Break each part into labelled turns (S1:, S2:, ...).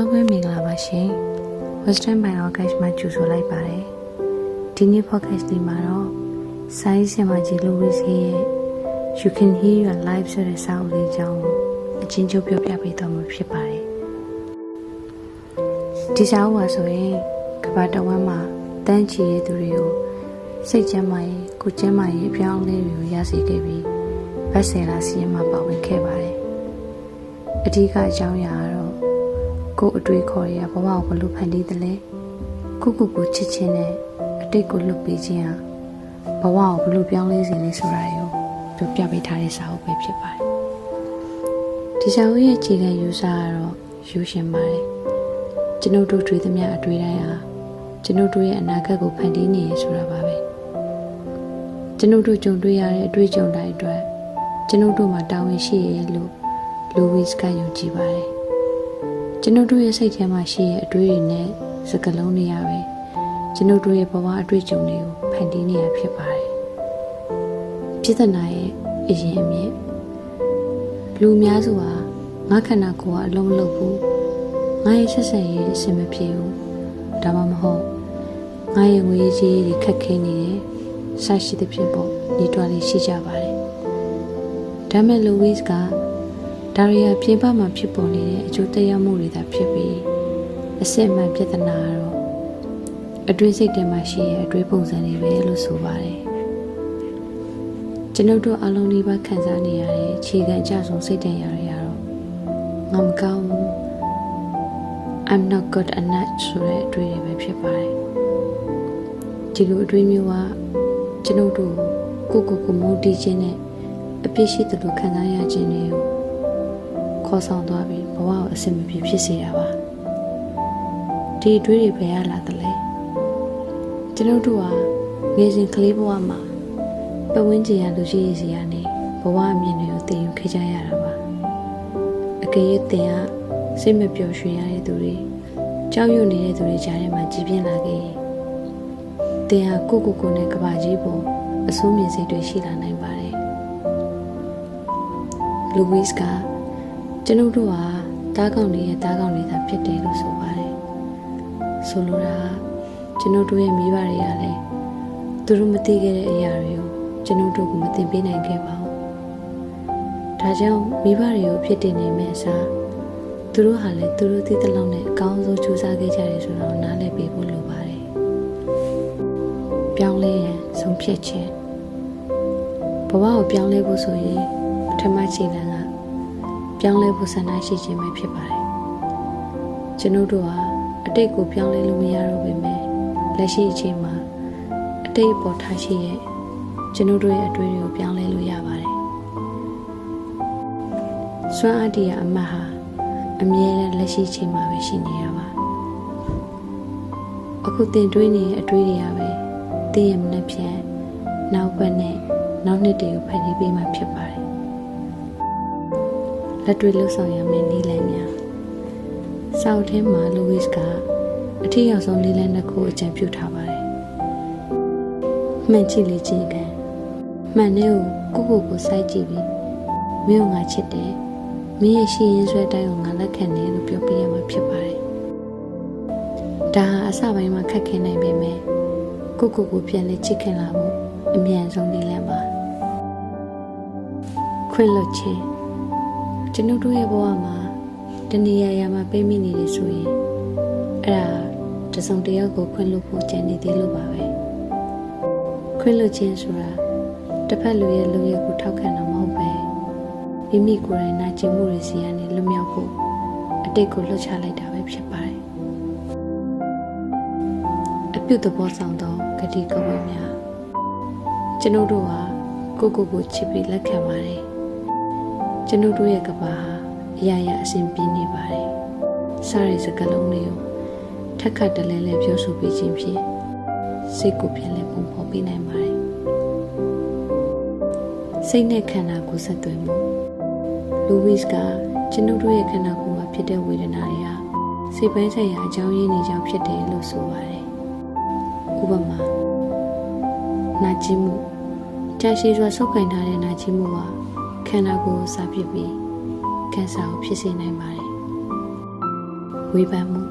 S1: အားလုံးပဲမင်္ဂလာပါရှင် Western Biology မှာကြိုဆိုလိုက်ပါတယ်ဒီနေ့ podcast လေးမှာတော့စာရေးဆရာမကြီး Louise ရဲ့ You Can Heal Your Life ဆိုတဲ့စာအုပ်လေးအကြောင်းကိုအချင်းချင်းပြောပြပေးသွားမှာဖြစ်ပါတယ်ဒီစာအုပ်ပါဆိုရင်ကမ္ဘာတစ်ဝန်းမှာတန်းချီရဲ့သူတွေကိုစိတ်ကျန်းမာရေးကိုယ်ကျန်းမာရေးအပြောင်းအလဲတွေကိုရရှိခဲ့ပြီးဘက်ဆယ်လာစီးရင်မှာပါဝင်ခဲ့ပါတယ်အဓိကအကြောင်းအရာကတော့ကိုယ်အတွေ့ခေါ်ရဘဝကိုဘယ်လိုဖန်တီးသလဲကိုချစ်ချင်းနဲ့အတိတ်ကိုလွတ်ပေးခြင်းဟာဘဝကိုဘယ်လိုပြောင်းလဲစေလဲဆိုတာကိုပြောပြပေးထားတဲ့စာအုပ်ပဲဖြစ်ပါတယ်ဒီစာအုပ်ရဲ့အခြေခံယူဆကတော့ယူရှင်ပါတယ်ကျွန်ုပ်တို့တွေ့သမျှအတွေ့တိုင်းဟာကျွန်ုပ်တို့ရဲ့အနာဂတ်ကိုဖန်တီးနေရဆိုတာပါပဲကျွန်ုပ်တို့ကြုံတွေ့ရတဲ့အတွေ့အကြုံတိုင်းအတွက်ကျွန်ုပ်တို့မှာတာဝန်ရှိရလို့Louise ကယုံကြည်ပါတယ်ကျွန်ုပ်တို့ရဲ့စိတ်ထဲမှာရှိတဲ့အတွေ့အကြုံနဲ့စကားလုံးတွေရပဲကျွန်ုပ်တို့ရဲ့ဘဝအတွေ့အကြုံတွေကိုဖန်တီးနေရဖြစ်ပါတယ်ပြဿနာရဲ့အရင်အမြစ်လူအများစုဟာငါခန္ဓာကိုယ်ကအလုံးမလုံးဘူးငါရဲ့ဆက်ဆံရေးအဆင်မပြေဘူးဒါမှမဟုတ်ငါရဲ့ငွေကြေးတွေခက်ခဲနေတယ်ဆရှိသဖြင့်ပေါ့ဒီတွားလေးရှိကြပါတယ်ဒါမဲ့ Louise ကဒါရီယာပြင်ပမှာဖြစ်ပေါ်နေတဲ့အကျိုးသက်ရောက်မှုတွေသာဖြစ်ပြီးအစစ်အမှန်ပြဿနာကတော့အတွေ့စိတ်ထဲမှာရှိတဲ့အတွေ့ပုံစံတွေပဲလို့ဆိုပါတယ်ကျွန်ုပ်တို့အလုံးလေးပါခံစားနေရတဲ့အခြေခံအကျဆုံးစိတ်တန်ရာတွေကတော့ငါမကောင်းဘူး I'm not good enough ဆိုတဲ့အတွေ့တွေပဲဖြစ်ပါတယ်ဒီလိုအတွေ့မျိုးကကျွန်ုပ်တို့ကိုမိုးတီးခြင်းနဲ့အပြစ်ရှိတဲ့လူခံစားရခြင်းတွေကိုခေါ်ဆောင်သွားပြီးဘဝကိုအဆင်မပြေဖြစ်စေတာပါဒီအတွေ့တွေဘယ်ရလာသလဲကျွန်တော်တို့ဟာငယ်စဉ်ကလေးဘဝမှာပတ်ဝန်းကျင်ရလူရှိရစီကနေဘဝအမြင်တွေကိုသိယူခဲ့ကြရတာပါအကယ်၍သင်ကစိတ်မပျော်ရွှင်ရတဲ့သူတွေကြောက်ရွံ့နေတဲ့သူတွေကြားထဲမှာကြီးပြင်းလာခဲ့ရင်သင်ဟာကိုနဲ့ကဘာကြီးပေါ်အဆိုးမြင်စိတ်တွေရှိလာနိုင်ပါတယ်Louise ကကျွန်ုပ်တို့ဟာတားကောင်းတွေရဲ့တားကောင်းတွေသာဖြစ်တယ်လို့ဆိုပါတယ်ဆိုလိုတာကျွန်ုပ်တို့ရဲ့မိဘတွေကလည်းသူတို့မသိခဲ့တဲ့အရာတွေကိုကျွန်ုပ်တို့ကမသိပေးနိုင်ခဲ့ပါဘူးဒါကြောင့်မိဘတွေကိုဖြစ်တည်နေမယ့်အစားသူတို့ဟာလည်းသူတို့သိတဲ့လောက်နဲ့အကောင်းဆုံးကြိုးစားခဲ့ကြတယ်ဆိုတော့နားလည်ပေးဖို့လိုပါတယ်ပြောင်းလဲရင်ဆုံးဖြတ်ခြင်းဘဝကိုပြောင်းလဲဖို့ဆိုရင်ပထမခြေလှမ်းကပြောင်းလဲဖို့ဆန္ဒရှိခြင်းပဲဖြစ်ပါတယ်ကျွန်ုပ်တို့ဟာအတိတ်ကိုပြောင်းလဲလို့မရတော့ပေမဲ့လက်ရှိအချိန်မှာအတိတ်ပေါ်ထားရှိရဲ့ကျွန်ုပ်တို့ရဲ့အတွေ့အကြုံကိုပြောင်းလဲလို့ရပါတယ်စွမ်းအားတရားအမှတ်ဟာအမြဲတမ်းလက်ရှိအချိန်မှာပဲရှိနေရပါအခုသင်တွေးနေတဲ့အတွေ့အကြုံတွေပဲသင်ရဲ့မနှက်ဖြန်နောက်ဘက်နဲ့နောက်နှစ်တွေကိုဖန်တီးပေးမှဖြစ်ပါတယ်လက်တွေ့လှုပ်ဆောင်ရမယ့်နည်းလမ်းများစာအုပ်ထဲမှာ Louise ကအထူးရောက်ဆုံးနည်းလမ်းတစ်ခုအကြံပြုထားပါတယ်မှန်ကြည့်လေ့ကျင့်ခံမှန်တဲ့ကိုစိုက်ကြည့်ပြီးမင်းကငါချစ်တယ်မင်းရဲ့ရှိရင်းဆွဲတိုင်းကိုငါလက်ခံတယ်လို့ပြောပြရမှာဖြစ်ပါတယ်ဒါဟာအစပိုင်းမှာခက်ခဲနိုင်ပေမဲ့ကိုပြန်လေချစ်ခင်လာဖို့အမြန်ဆုံးနည်းလမ်းပါခွင့်လွှတ်ခြင်းကျွန်ုပ်တို့ရဲ့ဘဝမှာတဏှာရာမှာပိတ်မိနေတယ်ဆိုရင်အဲ့ဒါတစုံတစ်ယောက်ကိုခွင့်လွှတ်ဖို့ကြံနေသေးလို့ပါပဲခွင့်လွှတ်ခြင်းဆိုတာတစ်ဖက်လူရဲ့လူရဲ့ကိုထောက်ခံတာမဟုတ်ပဲမိမိကိုယ်တိုင်နာကျင်မှုတွေစီကနေလွတ်မြောက်ဖို့အတိတ်ကိုလွတ်ချလိုက်တာပဲဖြစ်ပါတယ်အပြုသဘောဆောင်သောဂတိကဝတ်များကျွန်ုပ်တို့ဟာကိုချစ်ပြီးလက်ခံပါတယ်ကျွန်ုပ်တို့ရဲ့ကဘာဟာအရာရာအစဉ်ပြေးနေပါတယ်စားရစကလုံးတွေကိုထက်ခတ်တလဲလဲပြောဆိုပေးခြင်းဖြင့်စိတ်ကိုပြန်လဲပုံဖော်ပေးနိုင်ပါတယ်စိတ်နဲ့ခန္ဓာကိုယ်ဆက်သွယ်မှု Louise ကကျွန်ုပ်တို့ရဲ့ခန္ဓာကိုယ်မှာဖြစ်တဲ့ဝေဒနာတွေဟာစိတ်ပိုင်းဆိုင်ရာအကြောင်းရင်းတွေကြောင့်ဖြစ်တယ်လို့ဆိုပါတယ်ဥပမာနာကျင်မှုကြာရှည်စွာဆုပ်ကိုင်ထားတဲ့နာကျင်မှုဟာခန္ဓာကိုယ်ကိုစားဖြစ်ပြီးကင်ဆာကိုဖြစ်စေနိုင်ပါတယ် ဝေဖန်မှု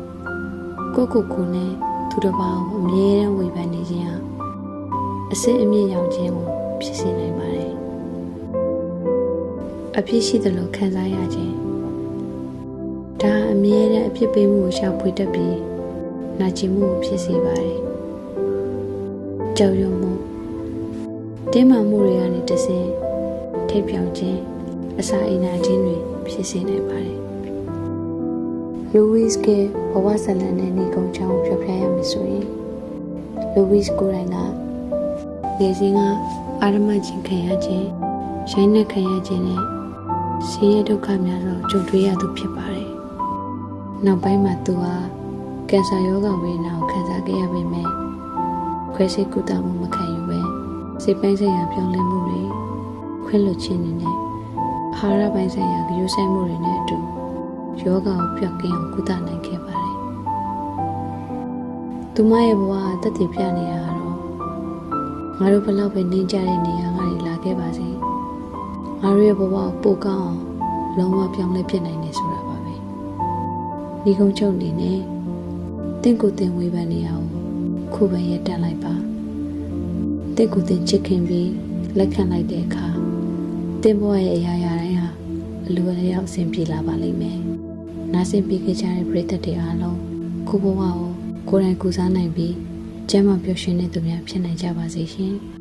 S1: ကိုနဲ့သူတစ်ပါးကိုအမြဲတမ်းဝေဖန်နေခြင်းဟာအစစ်အမြင့်ရောက်ခြင်းကိုဖြစ်စေနိုင်ပါတယ်အဖြစ်ရှိသလိုခံစားရခြင်းဒါအမြဲတမ်းအဖြစ်ပေးမှုကိုရှာဖွေတတ်ပြီးနာကျင်မှုကိုဖြစ်စေပါတယ်ကြောက်ရွံ့မှုတင်းမာမှုတွေကနေတဆင့်ထိပ်ပြောင်ခြင်းအစာအိမ်နာခြင်းတွေဖြစ်စေနိုင်ပါတယ်လူဝစ်ကဘဝဇာတ်လမ်းနဲ့နေကုန်းချောင်းပြောပြရမယ်ဆိုရင်လူဝစ်ကိုယ်တိုင်ကငယ်စဉ်ကအာရမချင်းခံရခြင်းရိုင်းနှက်ခံရခြင်းနဲ့ဆင်းရဲဒုက္ခများစွာကြုံတွေ့ရသူဖြစ်ပါတယ်နောက်ပိုင်းမှာသူဟာကင်ဆာရောဂါဝေဒနာကိုခံစားခဲ့ရပေမယ့်ခွဲစိတ်ကုသမှုမခံယူဘဲစိတ်ပိုင်းဆိုင်ရာပြောင်းလဲမှုတွေခွင့်လွှတ်ခြင်းတွေနဲ့အာဟာရပိုင်းဆိုင်ရာဂရုစိုက်မှုတွေနဲ့အတူယောဂါကိုပျောက်ကင်းအောင်ကုသနိုင်ခဲ့ပါတယ်သူမရဲ့ဘဝအသက်တည်ပြနေရတော့ငါတို့ဘလောက်ပဲနေကြတဲ့နေရာကနေလာခဲ့ပါစေငါတို့ရဲ့ဘဝကိုပိုကောင်းအောင်လုံးဝပြောင်းလဲဖြစ်နိုင်တယ်ဆိုတာပါပဲဒီကုန်းချုပ်အနေနဲ့တင့်ကိုယ်တင်ဝေဖန်နေရအောင်ခုပဲရတက်လိုက်ပါတင့်ကိုယ်တင်ချစ်ခင်ပြီးလက်ခံလိုက်တဲ့အခါတင်ဘဝရဲ့အရာရာတိုင်းဟာအလိုအလျောက်အဆင်ပြေလာပါလိမ့်မယ်နားဆင်ပြီးကြတဲ့ပရိသတ်တွေအားလုံးခုဘဝကိုကိုယ်တိုင်ကုစားနိုင်ပြီးကျမ်းမာပျော်ရွှင်တဲ့သူများဖြစ်နိုင်ကြပါစေရှင်